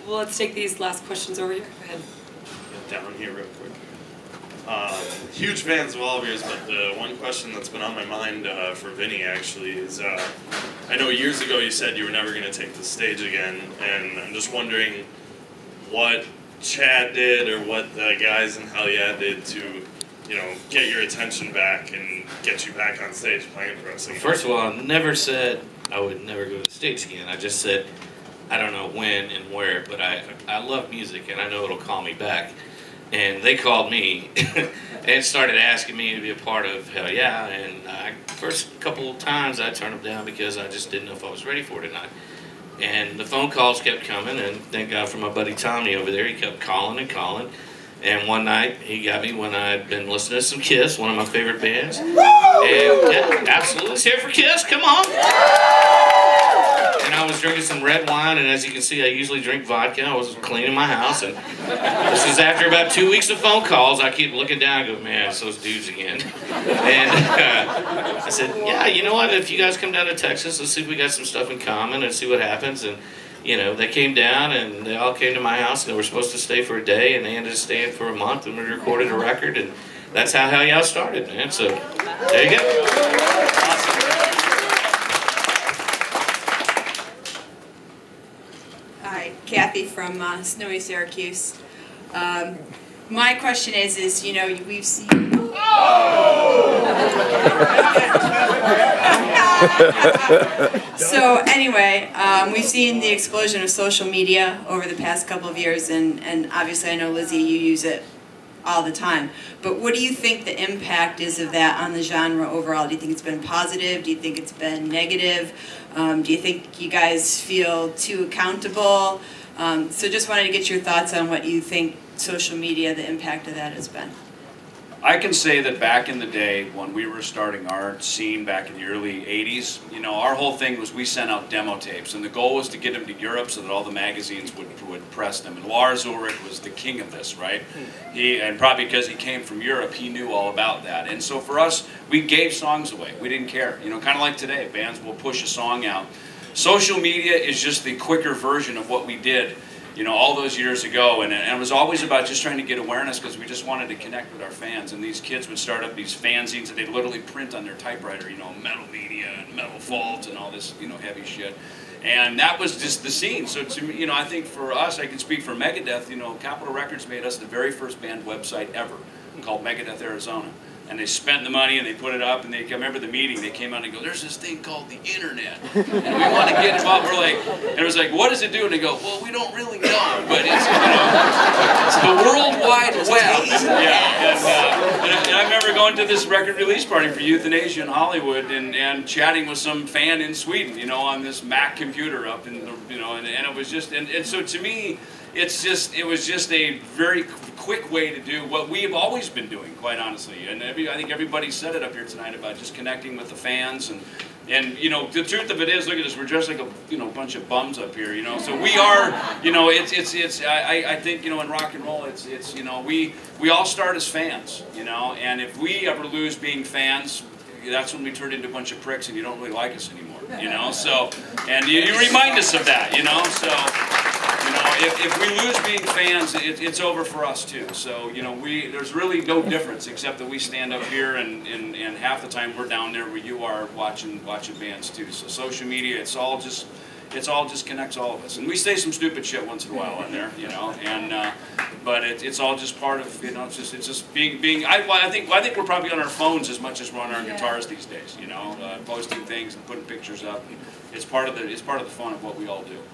well, let's take these last questions over here. Go ahead. Get down here real quick. Huge fans of all of yours, but the one question that's been on my mind for Vinnie actually is, I know years ago you said you were never going to take the stage again, and I'm just wondering what Chad did or what the guys in Hell Yeah did to, get your attention back and get you back on stage playing for us again. First of all, I never said I would never go to the stage again. I just said I don't know when and where, but I love music and I know it'll call me back. And they called me and started asking me to be a part of Hell Yeah. And first couple of times I turned them down because I just didn't know if I was ready for it or not. And the phone calls kept coming, and thank God for my buddy Tommy over there. He kept calling and calling. And one night he got me when I'd been listening to some Kiss, one of my favorite bands. And yeah, absolutely, let's hear it for Kiss, come on. And I was drinking some red wine, and as you can see, I usually drink vodka. I was cleaning my house, and this is after about 2 weeks of phone calls. I keep looking down and go, man, it's those dudes again. And I said, yeah, you know what, if you guys come down to Texas, let's see if we got some stuff in common and see what happens. And they came down, and they all came to my house, and they were supposed to stay for a day, and they ended up staying for a month, and we recorded a record, and that's how Hell Yeah started, man. So, there you go. Hi, Kathy from snowy Syracuse. My question is we've seen. So anyway, we've seen the explosion of social media over the past couple of years, and obviously I know, Lizzie, you use it all the time. But what do you think the impact is of that on the genre overall? Do you think it's been positive? Do you think it's been negative? Do you think you guys feel too accountable? So just wanted to get your thoughts on what you think social media, the impact of that has been. I can say that back in the day when we were starting our scene back in the early 80s, our whole thing was we sent out demo tapes, and the goal was to get them to Europe so that all the magazines would press them. And Lars Ulrich was the king of this, right? And probably because he came from Europe, he knew all about that. And so for us, we gave songs away. We didn't care. Kind of like today, bands will push a song out. Social media is just the quicker version of what we did all those years ago, and it was always about just trying to get awareness because we just wanted to connect with our fans. And these kids would start up these fanzines that they'd literally print on their typewriter, Metal Media and Metal Fault and all this, heavy shit. And that was just the scene. So to me, I think for us, I can speak for Megadeth, Capitol Records made us the very first band website ever called Megadeth Arizona. And they spent the money and they put it up, and I remember the meeting, they came out and go, there's this thing called the internet, and we want to get involved. We're like, and it was like, what does it do? And they go, well, we don't really know, but it's, it's the World Wide Web. Yeah, and I remember going to this record release party for Euthanasia in Hollywood and chatting with some fan in Sweden, on this Mac computer up in the, and it was just, and so to me, it was just a very quick way to do what we have always been doing, quite honestly. And I think everybody said it up here tonight about just connecting with the fans. And the truth of it is, look at us, we're dressed like a bunch of bums up here, So we are, I think, in rock and roll, it's we all start as fans, And if we ever lose being fans, that's when we turn into a bunch of pricks and you don't really like us anymore, So, and you remind us of that, So. If we lose being fans, it's over for us too. So there's really no difference except that we stand up here and half the time we're down there where you are watching bands too. So social media, it all just connects all of us. And we say some stupid shit once in a while on there, And but it's all just part of it's just being. I think we're probably on our phones as much as we're on our guitars these days. Posting things and putting pictures up. It's part of the fun of what we all do.